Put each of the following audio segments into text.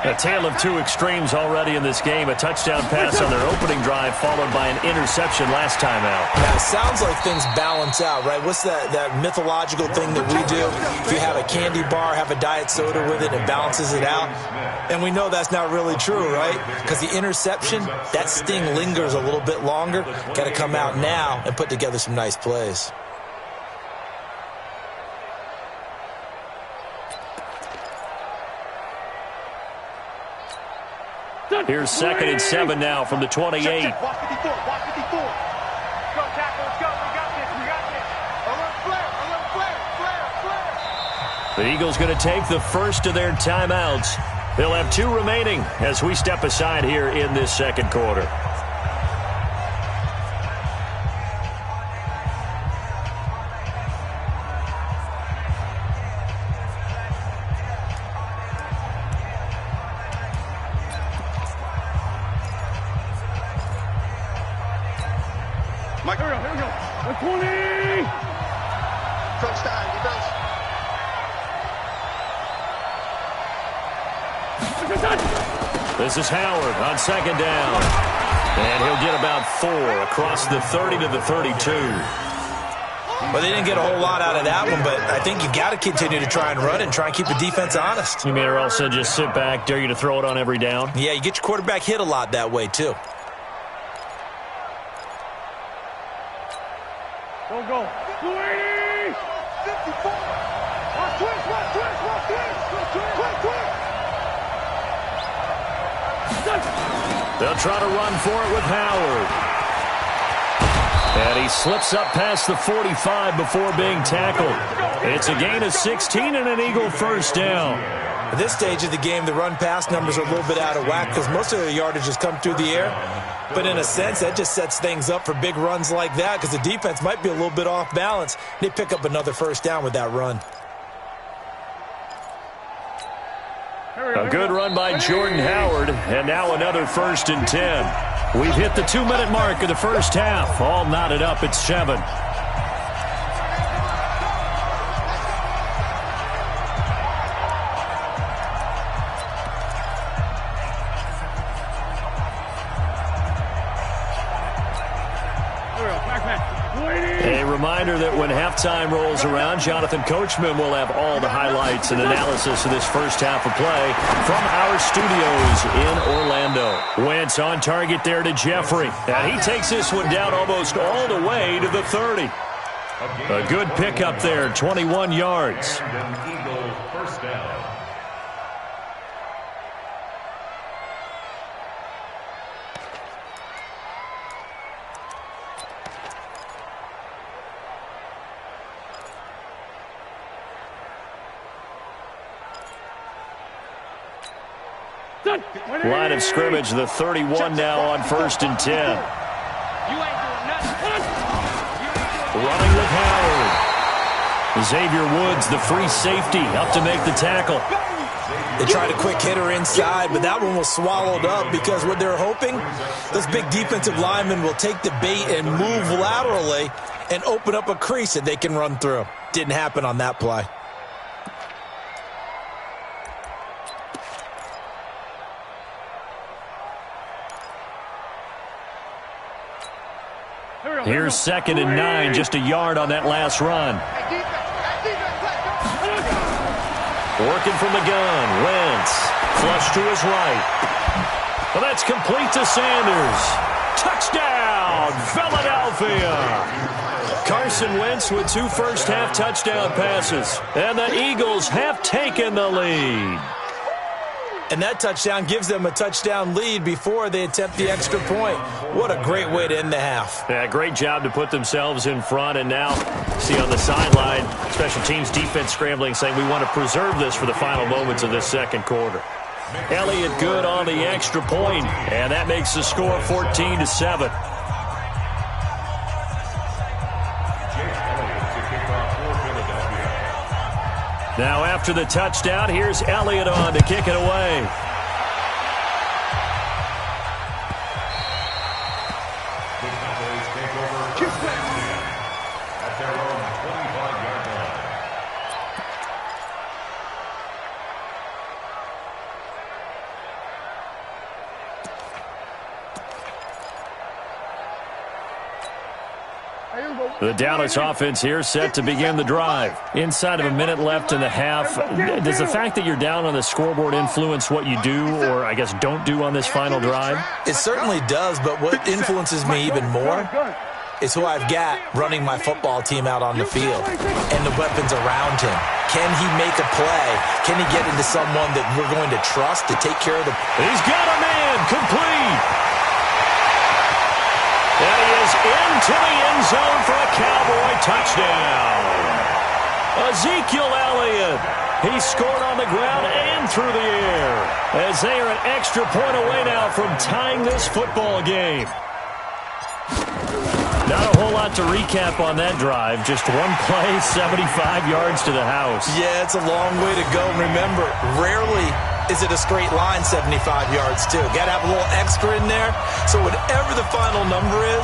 A tale of two extremes already in this game. A touchdown pass on their opening drive followed by an interception last time out. Now, it sounds like things balance out, right? What's that mythological thing that we do? If you have a candy bar, have a diet soda with it, it balances it out. And we know that's not really true, right? Because the interception, that sting lingers a little bit longer. Got to come out now and put together some nice plays. Here's 2nd and 7 now from the 28. Watch 54. Go, tackle. Let's go. We got this. A little flare. The Eagles going to take the first of their timeouts. They'll have 2 remaining as we step aside here in this second quarter. Here we go. 20. Touchdown, defense. This is Howard on 2nd down. And he'll get about 4 across the 30 to the 32. Well, they didn't get a whole lot out of that one, but I think you got to continue to try and run and try and keep the defense honest. You mean or else just sit back, dare you to throw it on every down? Yeah, you get your quarterback hit a lot that way, too. Go. 20. 54. Watch twist. They'll try to run for it with Howard. And he slips up past the 45 before being tackled. It's a gain of 16 and an Eagle first down. At this stage of the game, the run-pass numbers are a little bit out of whack because most of their yardage has come through the air. But in a sense, that just sets things up for big runs like that because the defense might be a little bit off balance. They pick up another first down with that run. A good run by Jordan Howard, and now another 1st and 10. We've hit the 2-minute mark of the first half. All knotted up at 7. A reminder that when halftime rolls around, Jonathan Coachman will have all the highlights and analysis of this first half of play from our studios in Orlando. Wentz on target there to Jeffrey. And he takes this one down almost all the way to the 30. A good pickup there, 21 yards. First down. Line of scrimmage, the 31 now on 1st and 10. Running with Howard. Xavier Woods, the free safety, up to make the tackle. They tried a quick hitter inside, but that one was swallowed up because what they're hoping, those big defensive linemen will take the bait and move laterally and open up a crease that they can run through. Didn't happen on that play. Here's 2nd and 9, just a yard on that last run. Working from the gun, Wentz, flush to his right. Well, that's complete to Sanders. Touchdown, Philadelphia! Carson Wentz with 2 first-half touchdown passes, and the Eagles have taken the lead. And that touchdown gives them a touchdown lead before they attempt the extra point. What a great way to end the half. Yeah, great job to put themselves in front. And now, see on the sideline, special teams defense scrambling, saying we want to preserve this for the final moments of this second quarter. Elliott good on the extra point, and that makes the score 14-7. Now after the touchdown, here's Elliott on to kick it away. The Dallas offense here set to begin the drive. Inside of a minute left in the half, does the fact that you're down on the scoreboard influence what you do or, I guess, don't do on this final drive? It certainly does, but what influences me even more is who I've got running my football team out on the field and the weapons around him. Can he make a play? Can he get into someone that we're going to trust to take care of the... He's got a man complete. And he is into the end zone for a Cowboy touchdown. Ezekiel Elliott. He scored on the ground and through the air as they are an extra point away now from tying this football game. Not a whole lot to recap on that drive. Just one play, 75 yards to the house. Yeah, it's a long way to go. Remember, rarely is it a straight line 75 yards, too. Got to have a little extra in there. So whatever the final number is,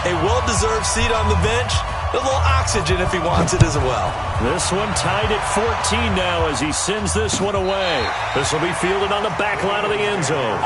a well-deserved seat on the bench, a little oxygen if he wants it as well. This one tied at 14 now as he sends this one away. This will be fielded on the back line of the end zone.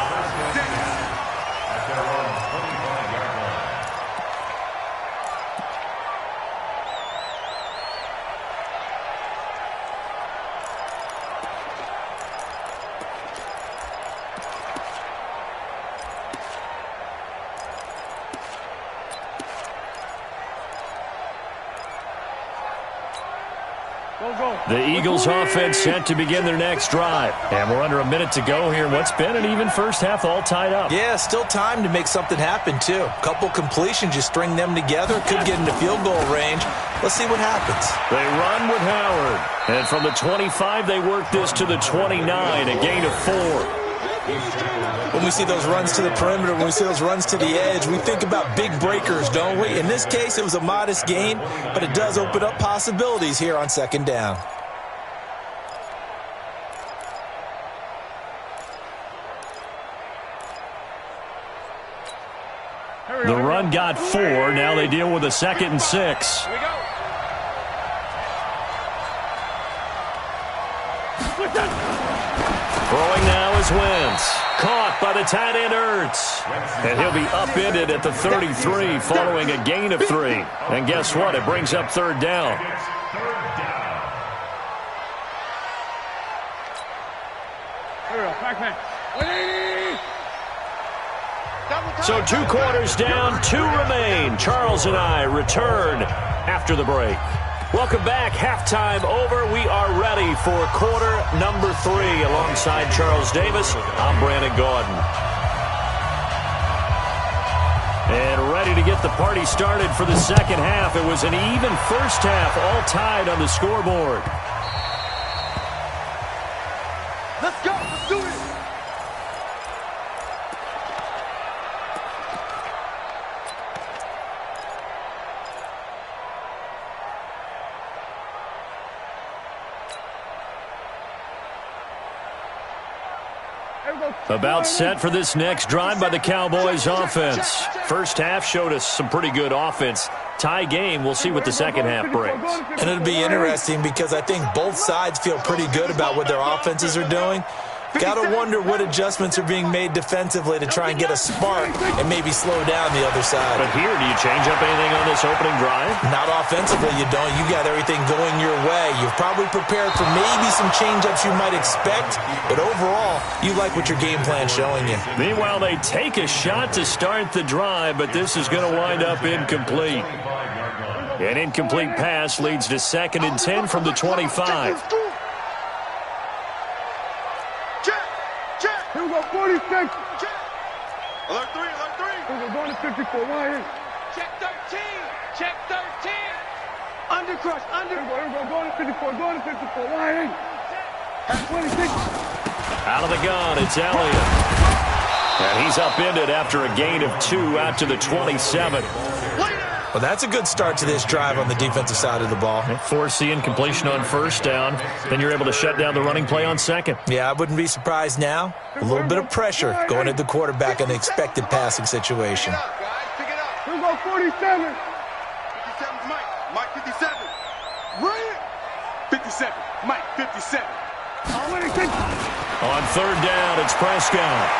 The Eagles offense set to begin their next drive. And we're under a minute to go here. What's been an even first half, all tied up. Yeah, still time to make something happen, too. A couple completions, you string them together, could get into field goal range. Let's see what happens. They run with Howard. And from the 25, they work this to the 29, a gain of 4. When we see those runs to the perimeter, when we see those runs to the edge, we think about big breakers, don't we? In this case, it was a modest gain, but it does open up possibilities here on second down. The run got 4. Now they deal with a 2nd and 6. Here we go. Throwing now is Wentz. Caught by the tight end Ertz. And he'll be upended at the 33 following a gain of 3. And guess what? It brings up 3rd down. So 2 quarters down, 2 remain. Charles and I return after the break. Welcome back. Halftime over. We are ready for quarter number 3. Alongside Charles Davis, I'm Brandon Gaudin. And ready to get the party started for the second half. It was an even first half, all tied on the scoreboard. Let's go. Let's do it. About set for this next drive by the Cowboys offense. First half showed us some pretty good offense. Tie game, we'll see what the second half brings. And it'll be interesting because I think both sides feel pretty good about what their offenses are doing. Got to wonder what adjustments are being made defensively to try and get a spark and maybe slow down the other side. But here, do you change up anything on this opening drive? Not offensively, you don't. You got everything going your way. You've probably prepared for maybe some change-ups you might expect, but overall, you like what your game plan's showing you. Meanwhile, they take a shot to start the drive, but this is going to wind up incomplete. An incomplete pass leads to 2nd and 10 from the 25. Here we go, 46. Check. Alert 3, alert 3. Here we go, going to 54. Why in? Check 13. Check 13. Under crush, under. Here we go, going to 54. Going to 54. Why in? At 26. Out of the gun, it's Elliott. And he's upended after a gain of 2 out to the 27. Well, that's a good start to this drive on the defensive side of the ball. Force the incompletion on first down. Then you're able to shut down the running play on second. Yeah, I wouldn't be surprised now. A little bit of pressure going at the quarterback in an expected passing situation. Pick it up, guys. Pick it up. Here we go, 47. 57's Mike. Mike, 57. Right. 57. Mike, 57. On third down, it's Prescott.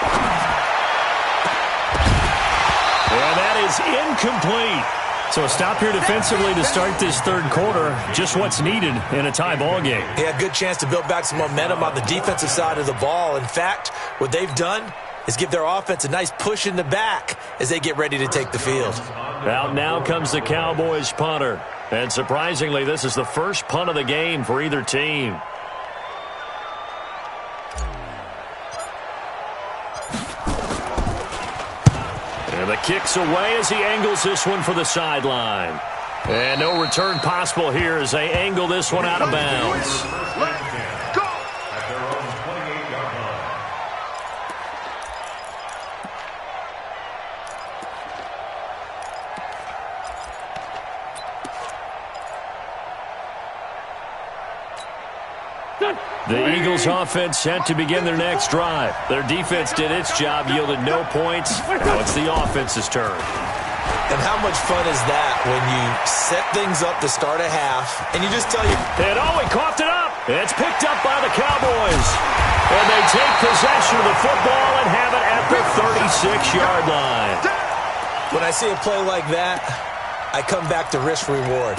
And that is incomplete. So a stop here defensively to start this third quarter. Just what's needed in a tie ball game. Yeah, good chance to build back some momentum on the defensive side of the ball. In fact, what they've done is give their offense a nice push in the back as they get ready to take the field. Out now comes the Cowboys punter. And surprisingly, this is the first punt of the game for either team. And the kick's away as he angles this one for the sideline. And no return possible here as they angle this one out of bounds. The Eagles offense set to begin their next drive. Their defense did its job, yielded no points. Now it's the offense's turn. And how much fun is that when you set things up to start a half and you just tell you... And he coughed it up. It's picked up by the Cowboys. And they take possession of the football and have it at the 36-yard line. When I see a play like that, I come back to risk-reward.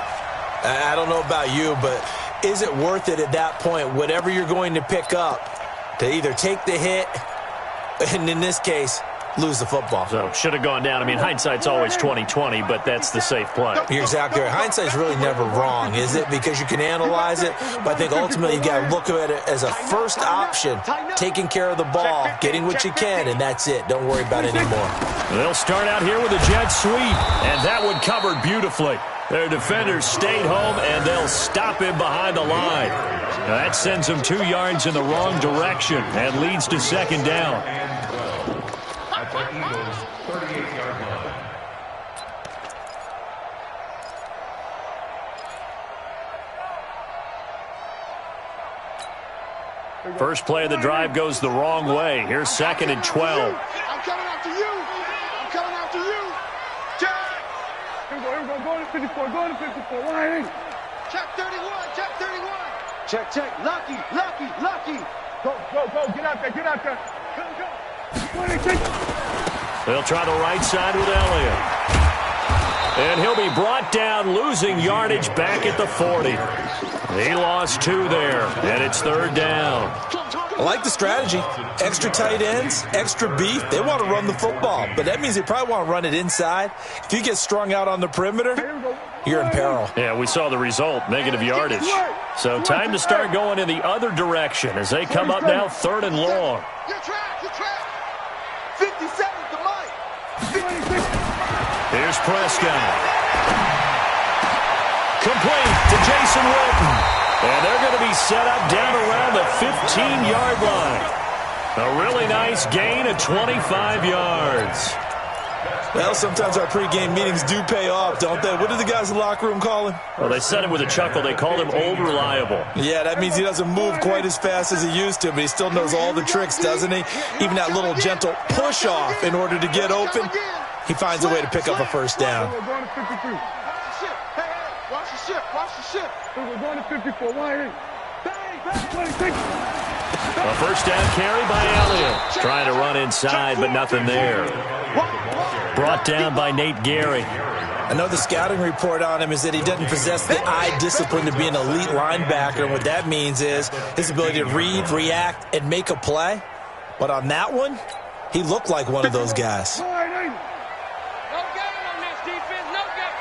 I don't know about you, but... is it worth it at that point, whatever you're going to pick up, to either take the hit and, in this case, lose the football? So, should have gone down. I mean, hindsight's always 20/20, but that's the safe play. You're exactly right. Hindsight's really never wrong, is it? Because you can analyze it, but I think ultimately you got to look at it as a first option, taking care of the ball, getting what you can, and that's it. Don't worry about it anymore. They'll start out here with a jet sweep, and that one covered beautifully. Their defenders stayed home, and they'll stop him behind the line. Now that sends him 2 yards in the wrong direction and leads to second down. At the Eagles' 38-yard line. First play of the drive goes the wrong way. Here's 2nd and 12. I'm coming after you. I'm coming after you. Here we go. Go to 54. Go to 54. Why? Check 31. Check 31. Check. Lucky. Go. Get out there. Go. They'll try the right side with Elliott. And he'll be brought down, losing yardage back at the 40. He lost 2 there, and it's 3rd down. I like the strategy. Extra tight ends, extra beef. They want to run the football, but that means they probably want to run it inside. If you get strung out on the perimeter, you're in peril. Yeah, we saw the result, negative yardage. So time to start going in the other direction as they come up now 3rd and long. Your track. 57 to Mike. Here's Prescott. Complete to Jason Witten. And they're going to be set up down around the 15-yard line. A really nice gain of 25 yards. Well, sometimes our pregame meetings do pay off, don't they? What do the guys in the locker room call him? Well, they said it with a chuckle. They called him Old Reliable. Yeah, that means he doesn't move quite as fast as he used to, but he still knows all the tricks, doesn't he? Even that little gentle push-off in order to get open, he finds a way to pick up a first down. We're going to 53. Watch the ship. We're going to 54. Why? Bang. A first down carry by Elliott. Trying to run inside, but nothing there. Brought down by Nate Gary. I know the scouting report on him is that he doesn't possess the eye discipline to be an elite linebacker. And what that means is his ability to read, react, and make a play. But on that one, he looked like one of those guys. No gain on this defense. No gain.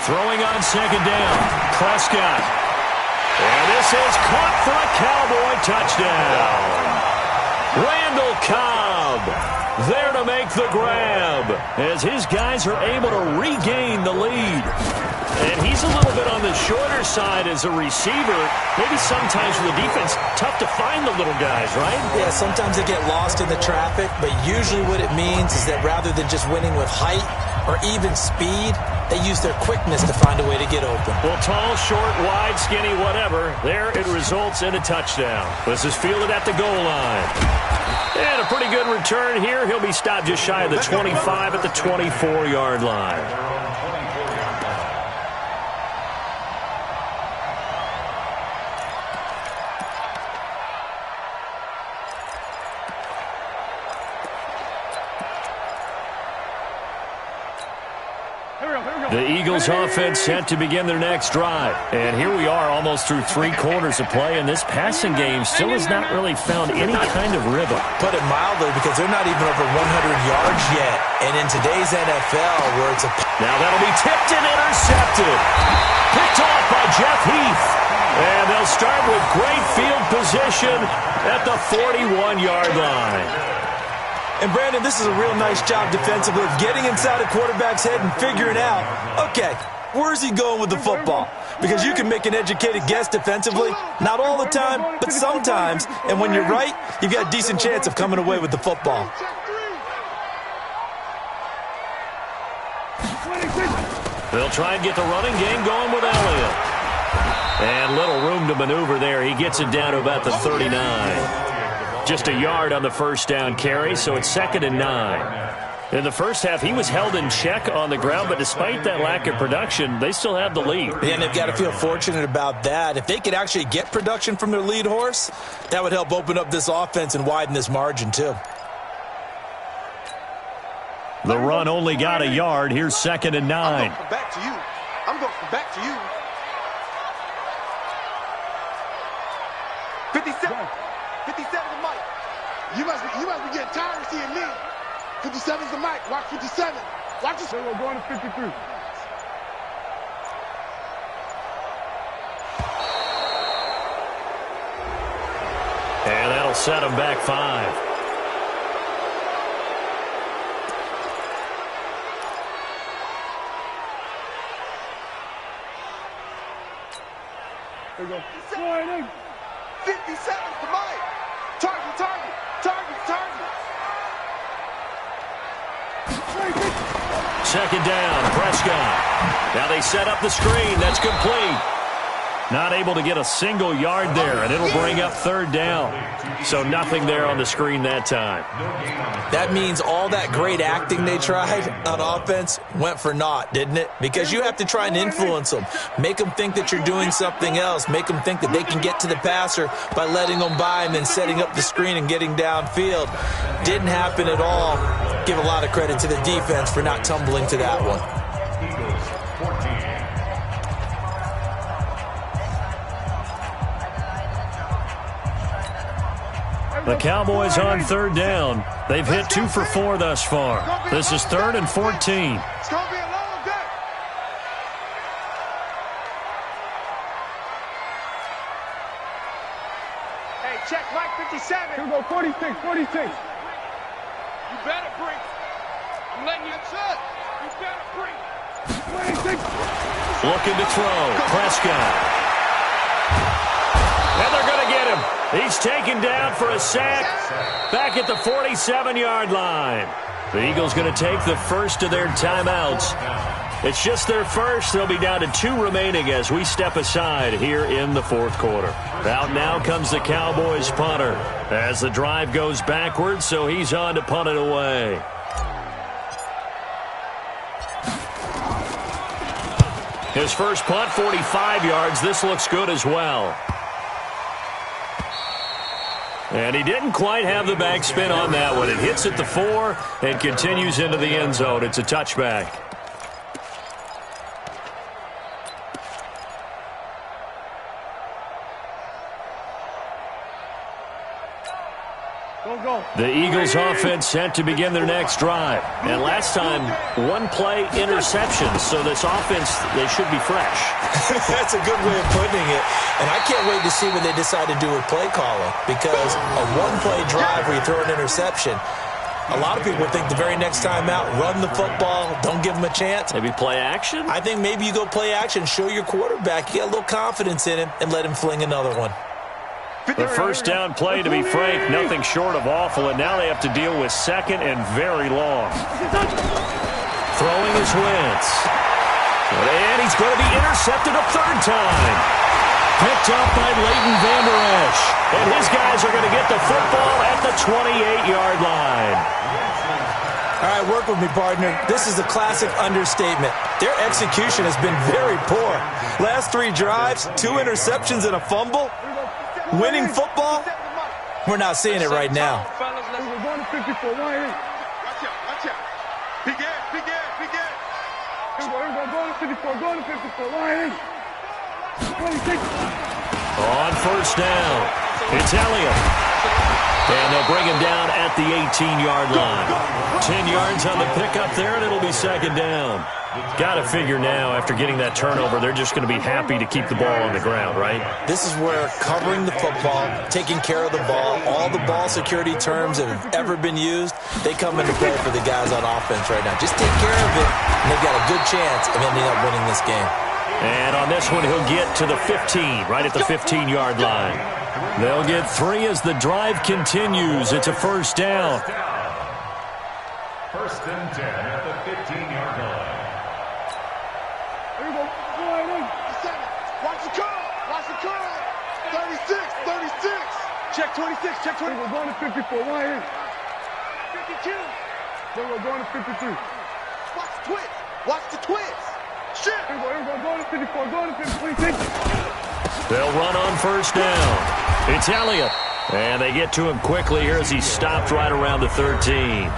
Throwing on 2nd down. Prescott. And this is caught for a Cowboy touchdown. Randall Cobb there to make the grab as his guys are able to regain the lead. And he's a little bit on the shorter side as a receiver. Maybe sometimes for the defense, tough to find the little guys, right? Yeah, sometimes they get lost in the traffic, but usually what it means is that rather than just winning with height or even speed, they use their quickness to find a way to get open. Well, tall, short, wide, skinny, whatever. There it results in a touchdown. This is fielded at the goal line. And a pretty good return here. He'll be stopped just shy of the 25 at the 24-yard line. The Eagles offense set to begin their next drive. And here we are almost through 3 quarters of play, and this passing game still has not really found any kind of rhythm. Put it mildly, because they're not even over 100 yards yet. And in today's NFL, where it's a... Now that'll be tipped and intercepted. Picked off by Jeff Heath. And they'll start with great field position at the 41-yard line. And, Brandon, this is a real nice job defensively of getting inside a quarterback's head and figuring out, okay, where's he going with the football? Because you can make an educated guess defensively, not all the time, but sometimes. And when you're right, you've got a decent chance of coming away with the football. They'll try and get the running game going with Elliott. And little room to maneuver there. He gets it down to about the 39. Just a yard on the first down carry, so it's 2nd and 9. In the first half, he was held in check on the ground, but despite that lack of production, they still have the lead. And they've got to feel fortunate about that. If they could actually get production from their lead horse, that would help open up this offense and widen this margin, too. The run only got a yard. Here's 2nd and 9. I'm going back to you. I'm going back to you. 57. 57 to Mike. You must be getting tired of seeing me. 57's the Mike. Watch 57. Watch this. We're going to 53. And that'll set him back 5. There we go. 57 to Mike. Target, target, target, target. 2nd down, Prescott. Now they set up the screen. That's complete. Not able to get a single yard there, and it'll bring up 3rd down. So nothing there on the screen that time. That means all that great acting they tried on offense went for naught, didn't it? Because you have to try and influence them. Make them think that you're doing something else. Make them think that they can get to the passer by letting them by and then setting up the screen and getting downfield. Didn't happen at all. Give a lot of credit to the defense for not tumbling to that one. The Cowboys on 3rd down. They've hit 2 for 4 thus far. This is 3rd and 14. It's going to be a long day. Hey, check Mike 57. Here we go, 46, 46. You better bring. I'm letting you touch. You better bring. 26. Looking to throw. Prescott. And they're going to get him. He's taken down for a sack back at the 47-yard line. The Eagles going to take the first of their timeouts. It's just their first. They'll be down to 2 remaining as we step aside here in the 4th quarter. Out now comes the Cowboys punter as the drive goes backwards, so he's on to punt it away. His first punt, 45 yards. This looks good as well. And he didn't quite have the backspin on that one. It hits at the 4 and continues into the end zone. It's a touchback. The Eagles offense set to begin their next drive. And last time, 1-play interception. So this offense, they should be fresh. That's a good way of putting it. And I can't wait to see what they decide to do with play calling. Because a 1-play drive where you throw an interception, a lot of people think the very next time out, run the football, don't give them a chance. Maybe play action? I think maybe you go play action, show your quarterback, you got a little confidence in him, and let him fling another one. The first down play, to be frank, nothing short of awful, and now they have to deal with 2nd and very long. Throwing is Wentz. And he's going to be intercepted a 3rd time. Picked up by Leighton Vander Esch. And his guys are going to get the football at the 28-yard line. All right, work with me, partner. This is a classic understatement. Their execution has been very poor. Last 3 drives, 2 interceptions and a fumble. Winning football, we're not seeing it right now. We're going to 54. Watch out, watch out. Big ass, big ass, big ass. Here we go, 54, going to 54, Lions. 26. On first down, it's Elliott. And they'll bring him down at the 18-yard line. 10 yards on the pickup there, and it'll be second down. Got to figure now, after getting that turnover, they're just going to be happy to keep the ball on the ground, right? This is where covering the football, taking care of the ball, all the ball security terms that have ever been used, they come into play for the guys on offense right now. Just take care of it, and they've got a good chance of ending up winning this game. And on this one, he'll get to the 15, right at the 15-yard line. They'll get 3 as the drive continues. It's a first down. First and 10 at the 15-yard line. Here we go. Watch the curl. Watch the curl. 36. Check 26. Check 20. We're going to 54. Lions. 52. Then we're going to 53. Watch the twist. Watch the twist. Shit. Here we go. Going to 54. Going to 26. They'll run on first down. It's Elliott. And they get to him quickly here as he stopped right around the 13.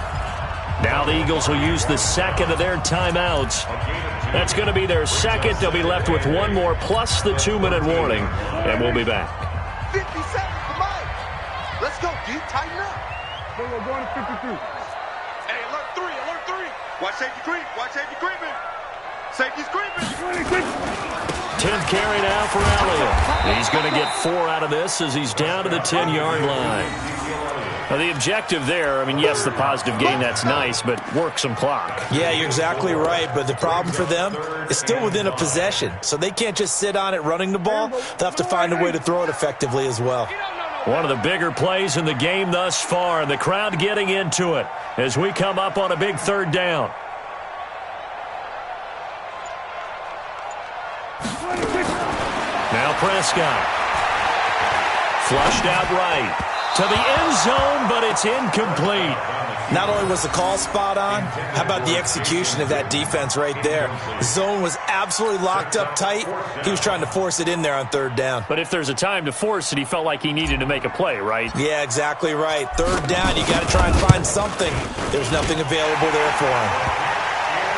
Now the Eagles will use the second of their timeouts. That's going to be their second. They'll be left with one more plus the 2-minute warning. And we'll be back. 50 seconds for Mike. Let's go, D. Tighten up. Then we're going to 53. Hey, alert 3. Alert 3. Watch safety creep. Watch safety creeping. Safety's creeping. 26. 10th carry now for Elliott. He's going to get 4 out of this as he's down to the 10-yard line. Now, the objective there, I mean, yes, the positive gain, that's nice, but work some clock. Yeah, you're exactly right, but the problem for them is still within a possession, so they can't just sit on it running the ball. They'll have to find a way to throw it effectively as well. One of the bigger plays in the game thus far, and the crowd getting into it as we come up on a big third down. Now Prescott. Flushed out right. To the end zone, but it's incomplete. Not only was the call spot on, how about the execution of that defense right there? The zone was absolutely locked up tight. He was trying to force it in there on third down. But if there's a time to force it, he felt like he needed to make a play, right? Yeah, exactly right. Third down, you got to try and find something. There's nothing available there for him.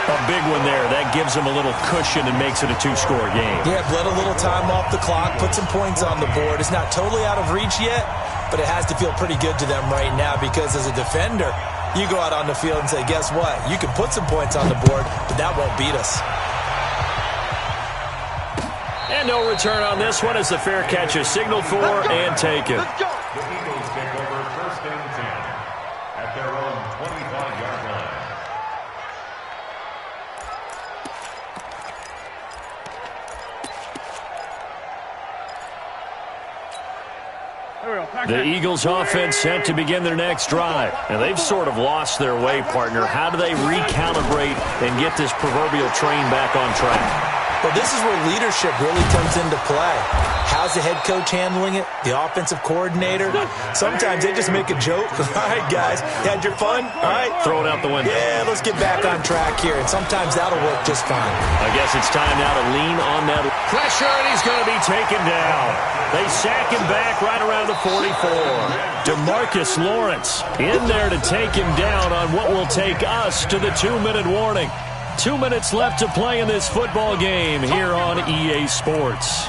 A big one there. That gives him a little cushion and makes it a 2-score game. Yeah, let a little time off the clock, put some points on the board. It's not totally out of reach yet, but it has to feel pretty good to them right now because as a defender, you go out on the field and say, guess what? You can put some points on the board, but that won't beat us. And no return on this one as the fair catch is signaled for and taken. Let's go. The Eagles take over first and 10 at their own 25-yard line. The Eagles offense set to begin their next drive. And they've sort of lost their way, partner. How do they recalibrate and get this proverbial train back on track? Well, this is where leadership really comes into play. How's the head coach handling it? The offensive coordinator? Sometimes they just make a joke. All right, guys, you had your fun? All right. Throw it out the window. Yeah, let's get back on track here. And sometimes that'll work just fine. I guess it's time now to lean on that pressure, and he's going to be taken down. They sack him back right around the 44. DeMarcus Lawrence in there to take him down on what will take us to the 2-minute warning. 2 minutes left to play in this football game here on EA Sports.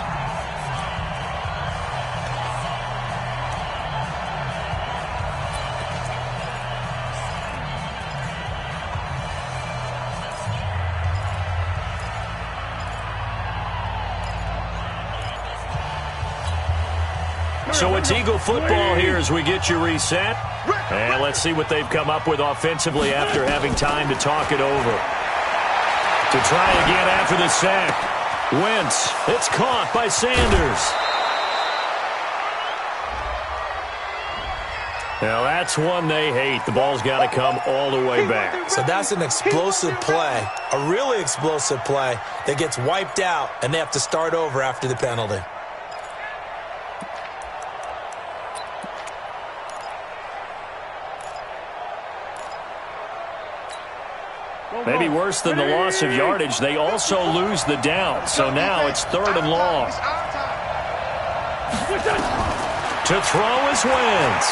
So it's Eagle football here as we get you reset. And let's see what they've come up with offensively after having time to talk it over. To try again after the sack. Wentz. It's caught by Sanders. Now that's one they hate. The ball's got to come all the way back. So that's an explosive play, a really explosive play that gets wiped out, and they have to start over after the penalty. Maybe worse than the loss of yardage, they also lose the down. So now it's 3rd and long. To throw is Wentz.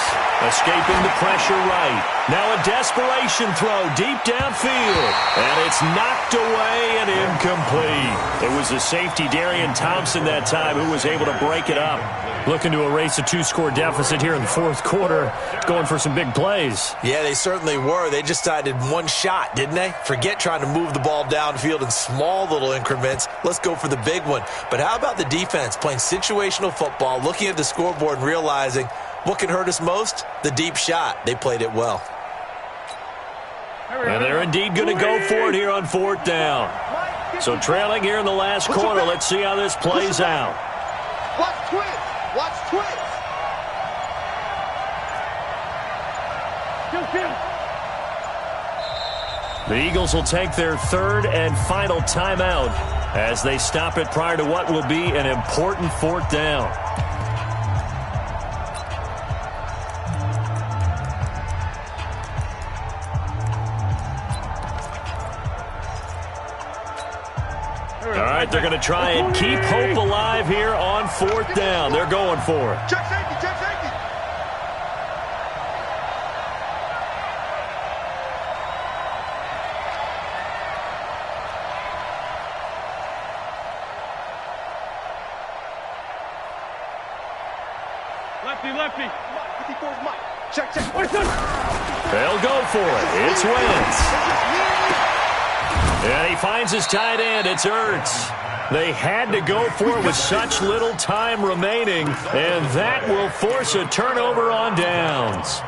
Escaping the pressure right. Now a desperation throw deep downfield. And it's knocked away and incomplete. It was the safety, Darian Thompson, that time who was able to break it up. Looking to erase a 2-score deficit here in the fourth quarter. Going for some big plays. Yeah, they certainly were. They just decided one shot, didn't they? Forget trying to move the ball downfield in small little increments. Let's go for the big one. But how about the defense playing situational football, looking at the scoreboard and realizing what can hurt us most? The deep shot. They played it well. And they're indeed going to go for it here on fourth down. So trailing here in the last quarter. Let's see how this plays out. Watch twins. Watch twins. The Eagles will take their third and final timeout as they stop it prior to what will be an important fourth down. All right, they're going to try and keep hope alive here on fourth down. They're going for it. Check safety. Check safety. Lefty. 54's Mike. Check. They'll go for it. It's Wentz. And he finds his tight end. It's Ertz. They had to go for it with such little time remaining, and that will force a turnover on downs.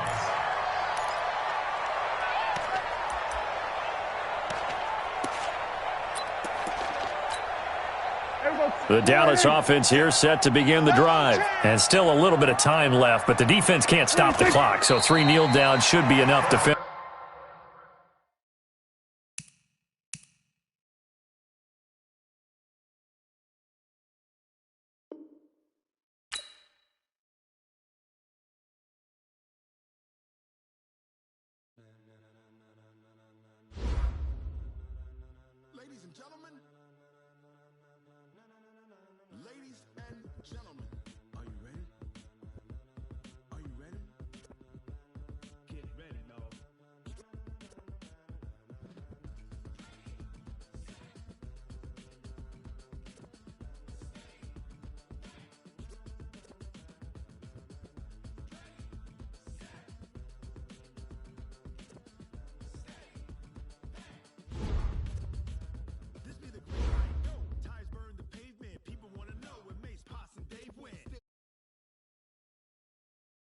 The Dallas offense here set to begin the drive. And still a little bit of time left, but the defense can't stop the clock, so 3 kneel downs should be enough to finish.